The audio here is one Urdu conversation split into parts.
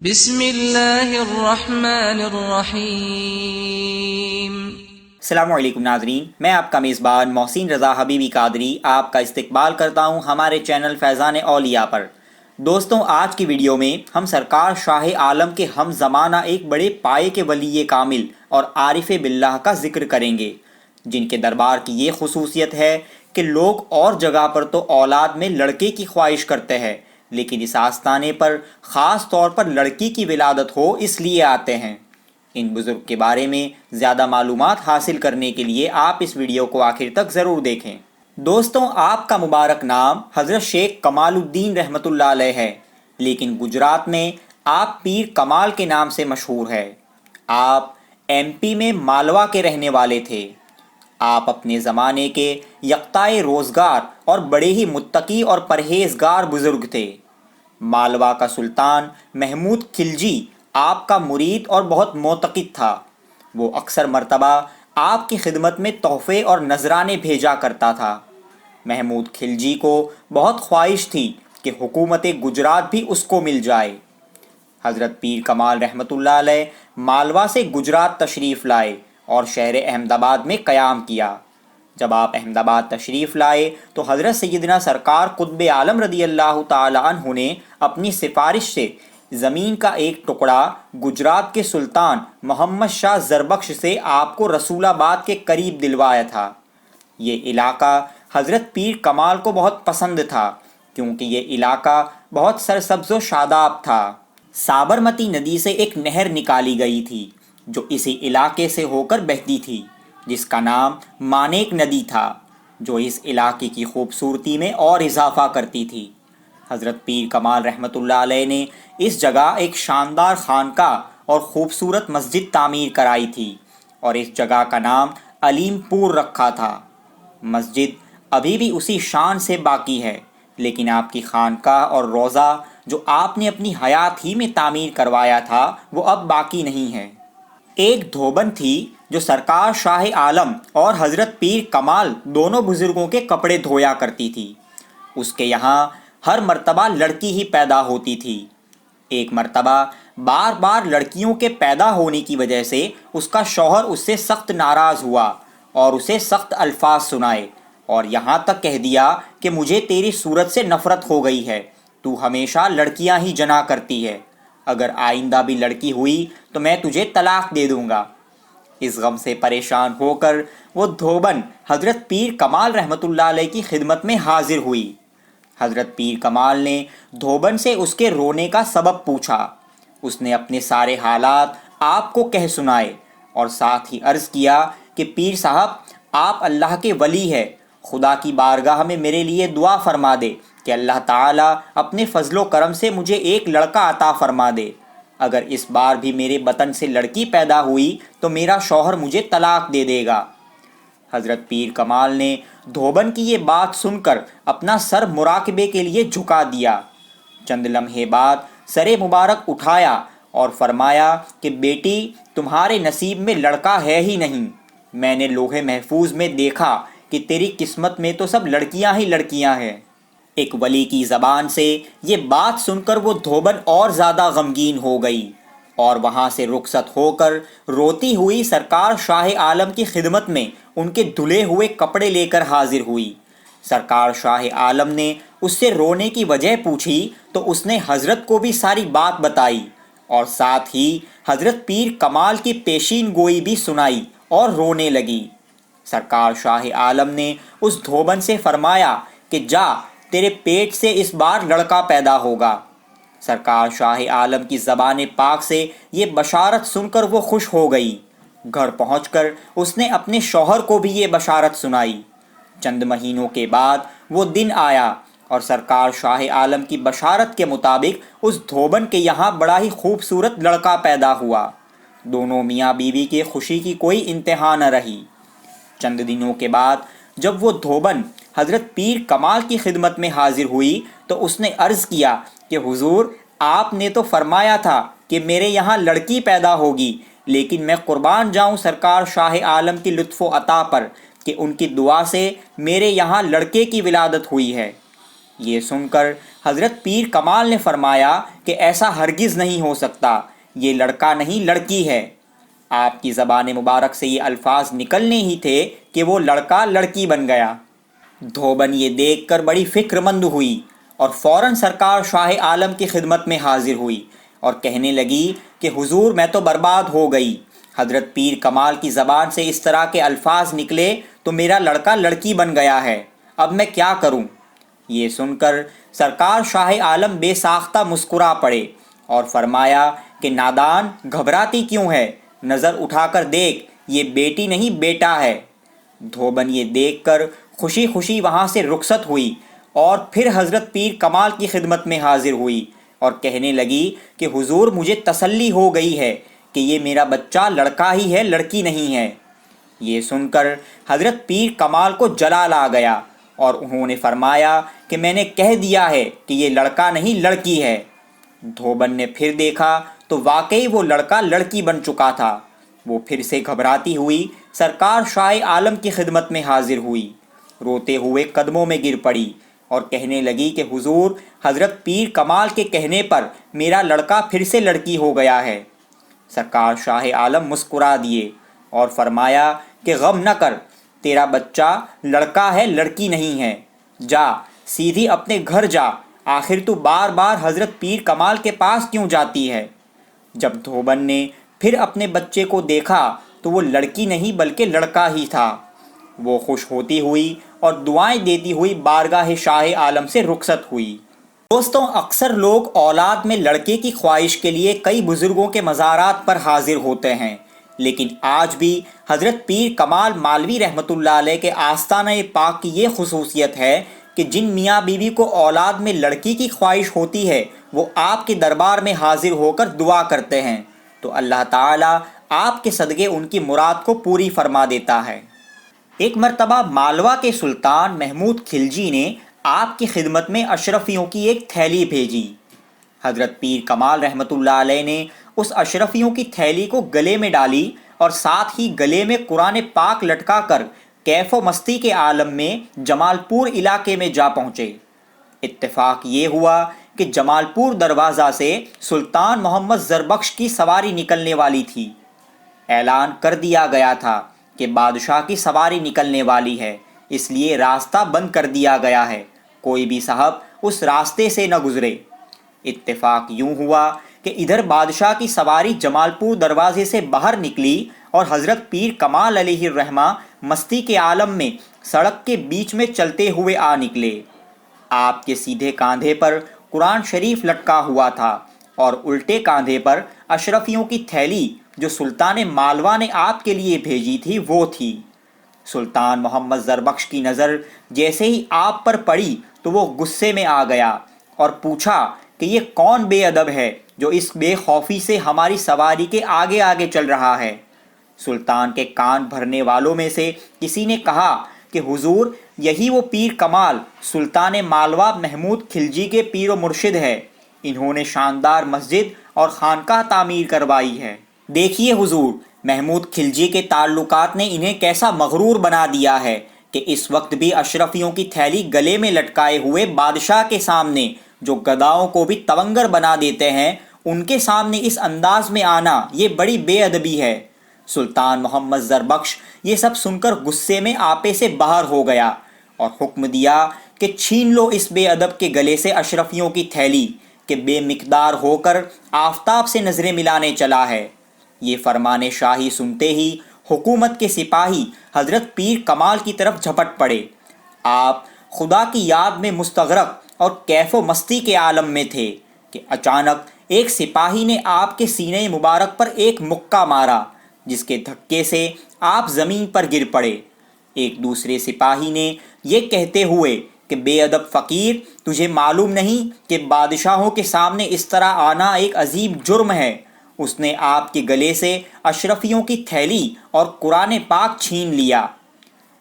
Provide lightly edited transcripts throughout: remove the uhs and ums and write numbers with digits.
بسم اللہ الرحمن الرحیم۔ السلام علیکم ناظرین، میں آپ کا میزبان محسن رضا حبیبی قادری آپ کا استقبال کرتا ہوں ہمارے چینل فیضان اولیاء پر۔ دوستوں، آج کی ویڈیو میں ہم سرکار شاہ عالم کے ہم زمانہ ایک بڑے پائے کے ولی کامل اور عارف باللہ کا ذکر کریں گے، جن کے دربار کی یہ خصوصیت ہے کہ لوگ اور جگہ پر تو اولاد میں لڑکے کی خواہش کرتے ہیں، لیکن اس آستانے پر خاص طور پر لڑکی کی ولادت ہو اس لیے آتے ہیں۔ ان بزرگ کے بارے میں زیادہ معلومات حاصل کرنے کے لیے آپ اس ویڈیو کو آخر تک ضرور دیکھیں۔ دوستوں، آپ کا مبارک نام حضرت شیخ کمال الدین رحمۃ اللہ علیہ ہے، لیکن گجرات میں آپ پیر کمال کے نام سے مشہور ہے۔ آپ ایم پی میں مالوا کے رہنے والے تھے۔ آپ اپنے زمانے کے یکتائے روزگار اور بڑے ہی متقی اور پرہیزگار بزرگ تھے۔ مالوا کا سلطان محمود خلجی آپ کا مرید اور بہت معتقد تھا۔ وہ اکثر مرتبہ آپ کی خدمت میں تحفے اور نذرانے بھیجا کرتا تھا۔ محمود خلجی کو بہت خواہش تھی کہ حکومت گجرات بھی اس کو مل جائے۔ حضرت پیر کمال رحمۃ اللہ علیہ مالوا سے گجرات تشریف لائے اور شہر احمد آباد میں قیام کیا۔ جب آپ احمد آباد تشریف لائے تو حضرت سیدنا سرکار قطب عالم رضی اللہ تعالی عنہ نے اپنی سفارش سے زمین کا ایک ٹکڑا گجرات کے سلطان محمد شاہ زربخش سے آپ کو رسول آباد کے قریب دلوایا تھا۔ یہ علاقہ حضرت پیر کمال کو بہت پسند تھا، کیونکہ یہ علاقہ بہت سرسبز و شاداب تھا۔ سابرمتی ندی سے ایک نہر نکالی گئی تھی جو اسی علاقے سے ہو کر بہتی تھی، جس کا نام مانیک ندی تھا، جو اس علاقے کی خوبصورتی میں اور اضافہ کرتی تھی۔ حضرت پیر کمال رحمۃ اللہ علیہ نے اس جگہ ایک شاندار خانقاہ اور خوبصورت مسجد تعمیر کرائی تھی اور اس جگہ کا نام علیم پور رکھا تھا۔ مسجد ابھی بھی اسی شان سے باقی ہے، لیکن آپ کی خانقاہ اور روضہ جو آپ نے اپنی حیات ہی میں تعمیر کروایا تھا وہ اب باقی نہیں ہے۔ ایک دھوبن تھی جو سرکار شاہ عالم اور حضرت پیر کمال دونوں بزرگوں کے کپڑے دھویا کرتی تھی۔ اس کے یہاں ہر مرتبہ لڑکی ہی پیدا ہوتی تھی۔ ایک مرتبہ بار بار لڑکیوں کے پیدا ہونے کی وجہ سے اس کا شوہر اس سے سخت ناراض ہوا اور اسے سخت الفاظ سنائے اور یہاں تک کہہ دیا کہ مجھے تیری صورت سے نفرت ہو گئی ہے، تو ہمیشہ لڑکیاں ہی جنا کرتی ہے، اگر آئندہ بھی لڑکی ہوئی تو میں تجھے طلاق دے دوں گا۔ اس غم سے پریشان ہو کر وہ دھوبن حضرت پیر کمال رحمۃ اللہ علیہ کی خدمت میں حاضر ہوئی۔ حضرت پیر کمال نے دھوبن سے اس کے رونے کا سبب پوچھا۔ اس نے اپنے سارے حالات آپ کو کہہ سنائے اور ساتھ ہی عرض کیا کہ پیر صاحب، آپ اللہ کے ولی ہے، خدا کی بارگاہ میں میرے لیے دعا فرما دے کہ اللہ تعالیٰ اپنے فضل و کرم سے مجھے ایک لڑکا عطا فرما دے۔ اگر اس بار بھی میرے بطن سے لڑکی پیدا ہوئی تو میرا شوہر مجھے طلاق دے دے گا۔ حضرت پیر کمال نے دھوبن کی یہ بات سن کر اپنا سر مراقبے کے لیے جھکا دیا۔ چند لمحے بعد سر مبارک اٹھایا اور فرمایا کہ بیٹی، تمہارے نصیب میں لڑکا ہے ہی نہیں۔ میں نے لوح محفوظ میں دیکھا کہ تیری قسمت میں تو سب لڑکیاں ہی لڑکیاں ہیں۔ ایک ولی کی زبان سے یہ بات سن کر وہ دھوبن اور زیادہ غمگین ہو گئی اور وہاں سے رخصت ہو کر روتی ہوئی سرکار شاہ عالم کی خدمت میں ان کے دھلے ہوئے کپڑے لے کر حاضر ہوئی۔ سرکار شاہ عالم نے اس سے رونے کی وجہ پوچھی تو اس نے حضرت کو بھی ساری بات بتائی اور ساتھ ہی حضرت پیر کمال کی پیشین گوئی بھی سنائی اور رونے لگی۔ سرکار شاہ عالم نے اس دھوبن سے فرمایا کہ جا، تیرے پیٹ سے اس بار لڑکا پیدا ہوگا۔ سرکار شاہ عالم کی زبان پاک سے یہ بشارت سن کر وہ خوش ہو گئی۔ گھر پہنچ کر اس نے اپنے شوہر کو بھی یہ بشارت سنائی۔ چند مہینوں کے بعد وہ دن آیا اور سرکار شاہ عالم کی بشارت کے مطابق اس دھوبن کے یہاں بڑا ہی خوبصورت لڑکا پیدا ہوا۔ دونوں میاں بیوی کے خوشی کی کوئی انتہا نہ رہی۔ چند دنوں کے بعد جب وہ دھوبن حضرت پیر کمال کی خدمت میں حاضر ہوئی تو اس نے عرض کیا کہ حضور، آپ نے تو فرمایا تھا کہ میرے یہاں لڑکی پیدا ہوگی، لیکن میں قربان جاؤں سرکار شاہ عالم کی لطف و عطا پر کہ ان کی دعا سے میرے یہاں لڑکے کی ولادت ہوئی ہے۔ یہ سن کر حضرت پیر کمال نے فرمایا کہ ایسا ہرگز نہیں ہو سکتا، یہ لڑکا نہیں لڑکی ہے۔ آپ کی زبان مبارک سے یہ الفاظ نکلنے ہی تھے کہ وہ لڑکا لڑکی بن گیا۔ دھوبن یہ دیکھ کر بڑی فکر مند ہوئی اور فوراً سرکار شاہ عالم کی خدمت میں حاضر ہوئی اور کہنے لگی کہ حضور میں تو برباد ہو گئی، حضرت پیر کمال کی زبان سے اس طرح کے الفاظ نکلے تو میرا لڑکا لڑکی بن گیا ہے، اب میں کیا کروں؟ یہ سن کر سرکار شاہ عالم بے ساختہ مسکرا پڑے اور فرمایا کہ نادان، گھبراتی کیوں ہے؟ نظر اٹھا کر دیکھ، یہ بیٹی نہیں بیٹا ہے۔ دھوبن یہ دیکھ کر خوشی خوشی وہاں سے رخصت ہوئی اور پھر حضرت پیر کمال کی خدمت میں حاضر ہوئی اور کہنے لگی کہ حضور مجھے تسلی ہو گئی ہے کہ یہ میرا بچہ لڑکا ہی ہے، لڑکی نہیں ہے۔ یہ سن کر حضرت پیر کمال کو جلال آ گیا اور انہوں نے فرمایا کہ میں نے کہہ دیا ہے کہ یہ لڑکا نہیں لڑکی ہے۔ دھوبن نے پھر دیکھا تو واقعی وہ لڑکا لڑکی بن چکا تھا۔ وہ پھر سے گھبراتی ہوئی سرکار شاہ عالم کی خدمت میں حاضر ہوئی، روتے ہوئے قدموں میں گر پڑی اور کہنے لگی کہ حضور، حضرت پیر کمال کے کہنے پر میرا لڑکا پھر سے لڑکی ہو گیا ہے۔ سرکار شاہ عالم مسکرا دیے اور فرمایا کہ غم نہ کر، تیرا بچہ لڑکا ہے، لڑکی نہیں ہے۔ جا سیدھی اپنے گھر جا، آخر تو بار بار حضرت پیر کمال کے پاس کیوں جاتی ہے؟ جب دھوبن نے پھر اپنے بچے کو دیکھا تو وہ لڑکی نہیں بلکہ لڑکا ہی تھا۔ وہ خوش ہوتی ہوئی اور دعائیں دیتی ہوئی بارگاہ شاہ عالم سے رخصت ہوئی۔ دوستوں، اکثر لوگ اولاد میں لڑکے کی خواہش کے لیے کئی بزرگوں کے مزارات پر حاضر ہوتے ہیں، لیکن آج بھی حضرت پیر کمال مالوی رحمۃ اللہ علیہ کے آستانہ پاک کی یہ خصوصیت ہے کہ جن میاں بیوی کو اولاد میں لڑکی کی خواہش ہوتی ہے وہ آپ کے دربار میں حاضر ہو کر دعا کرتے ہیں تو اللہ تعالیٰ آپ کے صدقے ان کی مراد کو پوری فرما دیتا ہے۔ ایک مرتبہ مالوا کے سلطان محمود خلجی نے آپ کی خدمت میں اشرفیوں کی ایک تھیلی بھیجی۔ حضرت پیر کمال رحمۃ اللہ علیہ نے اس اشرفیوں کی تھیلی کو گلے میں ڈالی اور ساتھ ہی گلے میں قرآن پاک لٹکا کر کیف و مستی کے عالم میں جمال پور علاقے میں جا پہنچے۔ اتفاق یہ ہوا کہ جمال پور دروازہ سے سلطان محمد زربخش کی سواری نکلنے والی تھی۔ اعلان کر دیا گیا تھا کہ بادشاہ کی سواری نکلنے والی ہے، اس لیے راستہ بند کر دیا گیا ہے، کوئی بھی صاحب اس راستے سے نہ گزرے۔ اتفاق یوں ہوا کہ ادھر بادشاہ کی سواری جمال پور دروازے سے باہر نکلی اور حضرت پیر کمال علیہ الرحمہ مستی کے عالم میں سڑک کے بیچ میں چلتے ہوئے آ نکلے۔ آپ کے سیدھے کاندھے پر قرآن شریف لٹکا ہوا تھا اور الٹے کاندھے پر اشرفیوں کی تھیلی جو سلطان مالوا نے آپ کے لیے بھیجی تھی وہ تھی۔ سلطان محمد زربخش کی نظر جیسے ہی آپ پر پڑی تو وہ غصے میں آ گیا اور پوچھا کہ یہ کون بے ادب ہے جو اس بے خوفی سے ہماری سواری کے آگے آگے چل رہا ہے؟ سلطان کے کان بھرنے والوں میں سے کسی نے کہا کہ حضور، یہی وہ پیر کمال سلطان مالوا محمود خلجی کے پیر و مرشد ہے، انہوں نے شاندار مسجد اور خانقاہ تعمیر کروائی ہے۔ دیکھیے حضور، محمود خلجی کے تعلقات نے انہیں کیسا مغرور بنا دیا ہے کہ اس وقت بھی اشرفیوں کی تھیلی گلے میں لٹکائے ہوئے بادشاہ کے سامنے، جو گداؤں کو بھی تونگر بنا دیتے ہیں، ان کے سامنے اس انداز میں آنا یہ بڑی بے ادبی ہے۔ سلطان محمد زربخش یہ سب سن کر غصے میں آپے سے باہر ہو گیا اور حکم دیا کہ چھین لو اس بے ادب کے گلے سے اشرفیوں کی تھیلی کہ بے مقدار ہو کر آفتاب سے نظریں ملانے چلا ہے۔ یہ فرمان شاہی سنتے ہی حکومت کے سپاہی حضرت پیر کمال کی طرف جھپٹ پڑے۔ آپ خدا کی یاد میں مستغرق اور کیف و مستی کے عالم میں تھے کہ اچانک ایک سپاہی نے آپ کے سینے مبارک پر ایک مکہ مارا، جس کے دھکے سے آپ زمین پر گر پڑے۔ ایک دوسرے سپاہی نے یہ کہتے ہوئے کہ بے ادب فقیر، تجھے معلوم نہیں کہ بادشاہوں کے سامنے اس طرح آنا ایک عظیم جرم ہے، اس نے آپ کے گلے سے اشرفیوں کی تھیلی اور قرآن پاک چھین لیا۔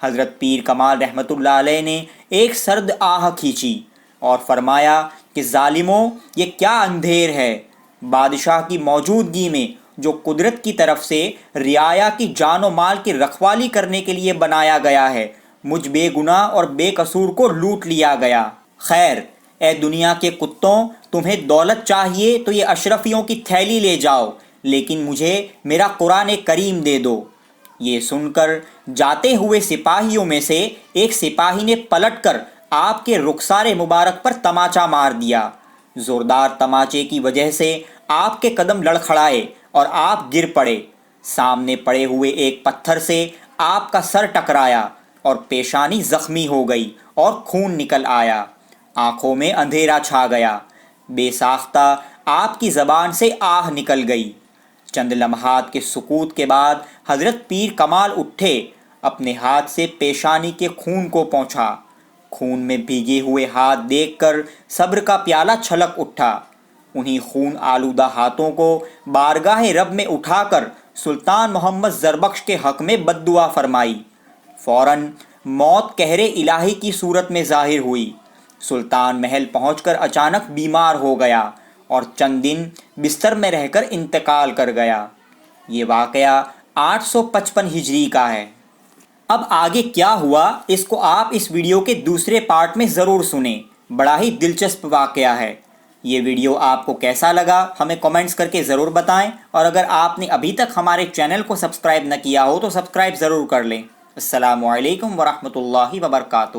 حضرت پیر کمال رحمۃ اللہ علیہ نے ایک سرد آہ کھینچی اور فرمایا کہ ظالموں، یہ کیا اندھیر ہے؟ بادشاہ کی موجودگی میں جو قدرت کی طرف سے رعایا کی جان و مال کی رکھوالی کرنے کے لیے بنایا گیا ہے، مجھ بے گناہ اور بے قصور کو لوٹ لیا گیا۔ خیر اے دنیا کے کتوں، تمہیں دولت چاہیے تو یہ اشرفیوں کی تھیلی لے جاؤ، لیکن مجھے میرا قرآن کریم دے دو۔ یہ سن کر جاتے ہوئے سپاہیوں میں سے ایک سپاہی نے پلٹ کر آپ کے رخسار مبارک پر تماچا مار دیا۔ زوردار تماچے کی وجہ سے آپ کے قدم لڑکھڑائے اور آپ گر پڑے۔ سامنے پڑے ہوئے ایک پتھر سے آپ کا سر ٹکرایا اور پیشانی زخمی ہو گئی اور خون نکل آیا۔ آنکھوں میں اندھیرا چھا گیا۔ بے ساختہ آپ کی زبان سے آہ نکل گئی۔ چند لمحات کے سکوت کے بعد حضرت پیر کمال اٹھے، اپنے ہاتھ سے پیشانی کے خون کو پونچھا۔ خون میں بھیگے ہوئے ہاتھ دیکھ کر صبر کا پیالہ چھلک اٹھا۔ انہی خون آلودہ ہاتھوں کو بارگاہ رب میں اٹھا کر سلطان محمد زربخش کے حق میں بد دعا فرمائی۔ فوراً موت قہر الہی کی صورت میں ظاہر ہوئی۔ سلطان محل پہنچ کر اچانک بیمار ہو گیا اور چند دن بستر میں رہ کر انتقال کر گیا۔ یہ واقعہ 855 ہجری کا ہے۔ اب آگے کیا ہوا اس کو آپ اس ویڈیو کے دوسرے پارٹ میں ضرور سنیں، بڑا ہی دلچسپ واقعہ ہے۔ یہ ویڈیو آپ کو کیسا لگا ہمیں کمنٹس کر کے ضرور بتائیں، اور اگر آپ نے ابھی تک ہمارے چینل کو سبسکرائب نہ کیا ہو تو سبسکرائب ضرور کر لیں۔ السلام علیکم ورحمۃ اللہ وبرکاتہ۔